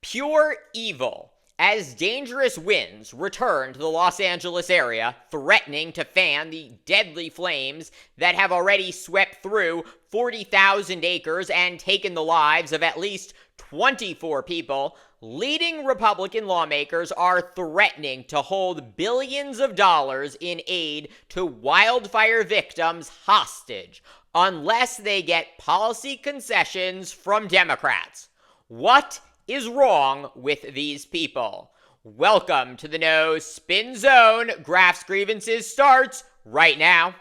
Pure evil, as dangerous winds return to the Los Angeles area, threatening to fan the deadly flames that have already swept through 40,000 acres and taken the lives of at least 24 people, leading Republican lawmakers are threatening to hold billions of dollars in aid to wildfire victims hostage unless they get policy concessions from Democrats. What is wrong with these people? Welcome to the No Spin Zone. Graph's Grievances starts right now.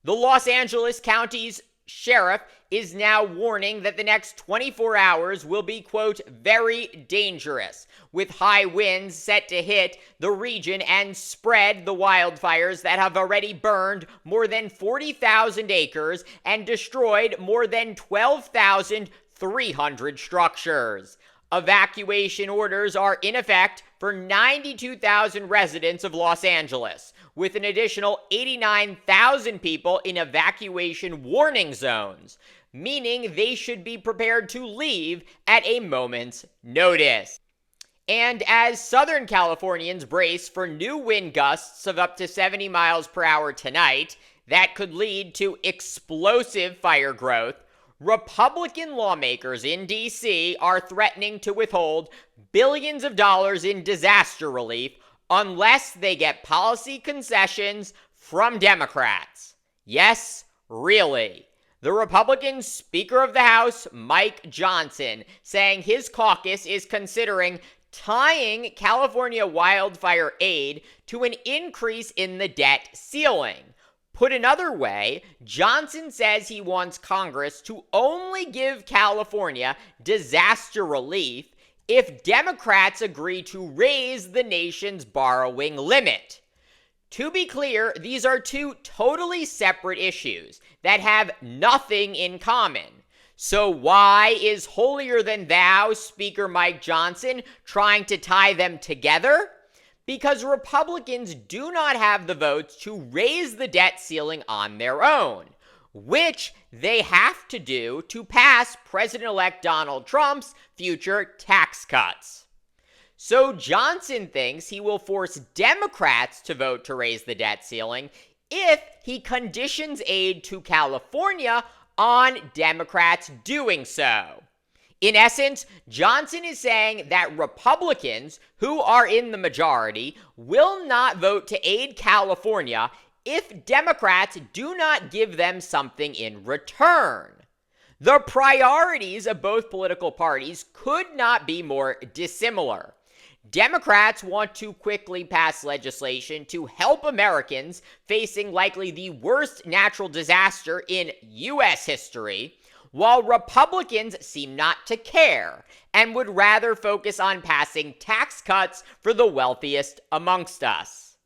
The Los Angeles County's sheriff is now warning that the next 24 hours will be, quote, very dangerous, with high winds set to hit the region and spread the wildfires that have already burned more than 40,000 acres and destroyed more than 12,300 structures. Evacuation orders are in effect for 92,000 residents of Los Angeles, with an additional 89,000 people in evacuation warning zones, meaning they should be prepared to leave at a moment's notice. And as Southern Californians brace for new wind gusts of up to 70 miles per hour tonight that could lead to explosive fire growth, Republican lawmakers in D.C. are threatening to withhold billions of dollars in disaster relief unless they get policy concessions from Democrats. Yes, really. The Republican Speaker of the House, Mike Johnson, saying his caucus is considering tying California wildfire aid to an increase in the debt ceiling. Put another way, Johnson says he wants Congress to only give California disaster relief if Democrats agree to raise the nation's borrowing limit. To be clear, these are two totally separate issues that have nothing in common. So why is holier-than-thou Speaker Mike Johnson trying to tie them together? Because Republicans do not have the votes to raise the debt ceiling on their own, which they have to do to pass President-elect Donald Trump's future tax cuts. So Johnson thinks he will force Democrats to vote to raise the debt ceiling if he conditions aid to California on Democrats doing so. In essence, Johnson is saying that Republicans, who are in the majority, will not vote to aid California if Democrats do not give them something in return. The priorities of both political parties could not be more dissimilar. Democrats want to quickly pass legislation to help Americans facing likely the worst natural disaster in U.S. history, while Republicans seem not to care and would rather focus on passing tax cuts for the wealthiest amongst us.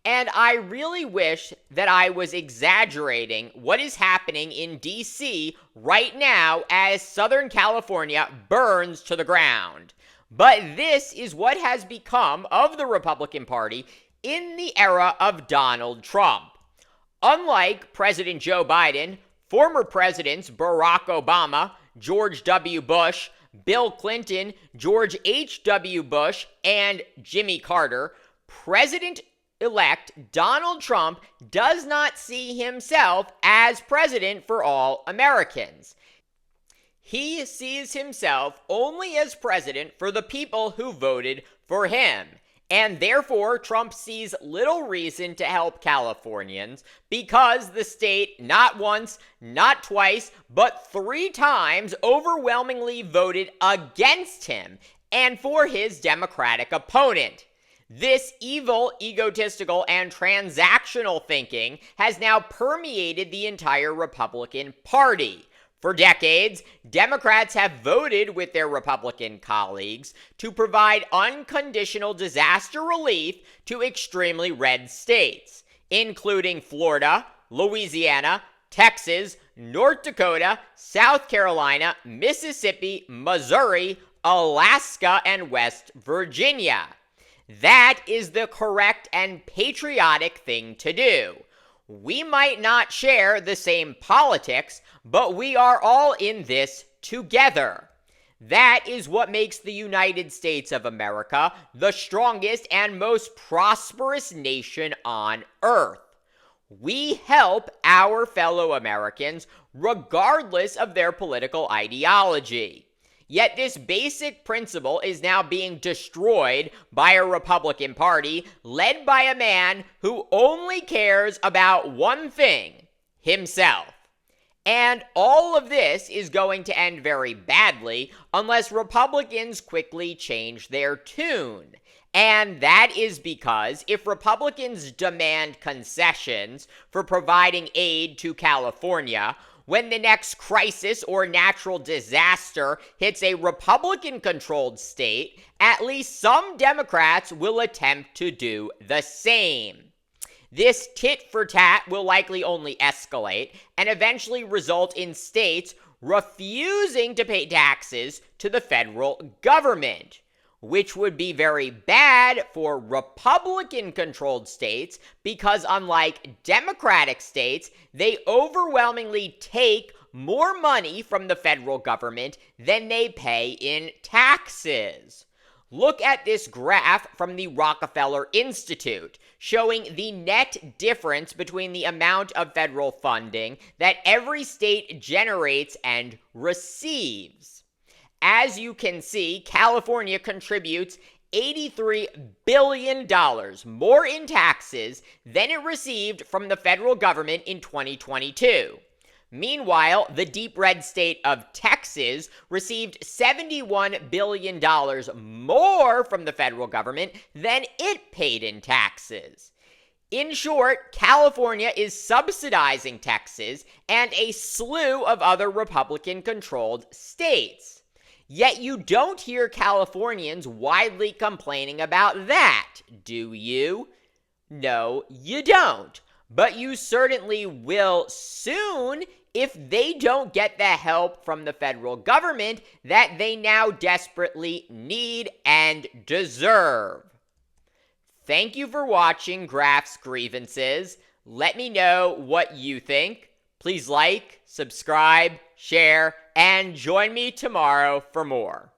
And I really wish that I was exaggerating what is happening in D.C. right now as Southern California burns to the ground. But this is what has become of the Republican Party in the era of Donald Trump. Unlike President Joe Biden, former presidents Barack Obama, George W. Bush, Bill Clinton, George H.W. Bush, and Jimmy Carter, President-elect Donald Trump does not see himself as president for all Americans. He sees himself only as president for the people who voted for him. And therefore, Trump sees little reason to help Californians because the state not once, not twice, but 3 times overwhelmingly voted against him and for his Democratic opponent. This evil, egotistical, and transactional thinking has now permeated the entire Republican Party. For decades, Democrats have voted with their Republican colleagues to provide unconditional disaster relief to extremely red states, including Florida, Louisiana, Texas, North Dakota, South Carolina, Mississippi, Missouri, Alaska, and West Virginia. That is the correct and patriotic thing to do. We might not share the same politics, but we are all in this together. That is what makes the United States of America the strongest and most prosperous nation on earth. We help our fellow Americans regardless of their political ideology. Yet this basic principle is now being destroyed by a Republican Party led by a man who only cares about one thing: himself. And all of this is going to end very badly unless Republicans quickly change their tune. And that is because if Republicans demand concessions for providing aid to California, when the next crisis or natural disaster hits a Republican-controlled state, at least some Democrats will attempt to do the same. This tit-for-tat will likely only escalate and eventually result in states refusing to pay taxes to the federal government, which would be very bad for Republican-controlled states because unlike Democratic states, they overwhelmingly take more money from the federal government than they pay in taxes. Look at this graph from the Rockefeller Institute, showing the net difference between the amount of federal funding that every state generates and receives. As you can see, California contributes $83 billion more in taxes than it received from the federal government in 2022. Meanwhile, the deep red state of Texas received $71 billion more from the federal government than it paid in taxes. In short, California is subsidizing Texas and a slew of other Republican-controlled states. Yet you don't hear Californians widely complaining about that, do you? No, you don't. But you certainly will soon if they don't get the help from the federal government that they now desperately need and deserve. Thank you for watching Graph's Grievances. Let me know what you think. Please like, subscribe, share, and join me tomorrow for more.